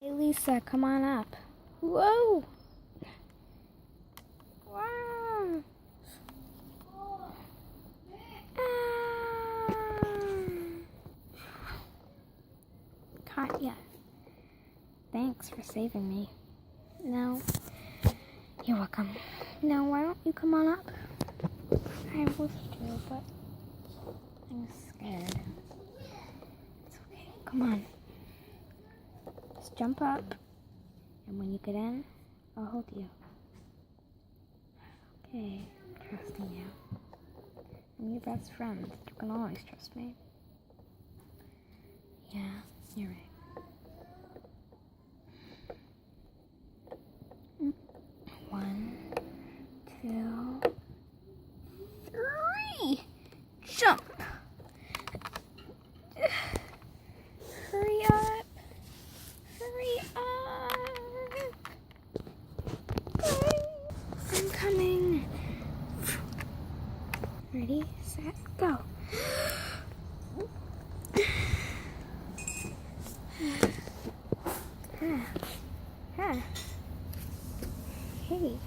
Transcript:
Hey Lisa, come on up. Whoa! Wow! Caught ya. Thanks for saving me. No, you're welcome. Now, why don't you come on up? I wish to, but I'm scared. It's okay. Come on. Just jump up, and when you get in, I'll hold you. Okay, trusting you. I'm your best friend. You can always trust me. Yeah, you're right. One, two, three. Jump. Hurry up. Hurry up. I'm coming. Ready, set, go. Hey.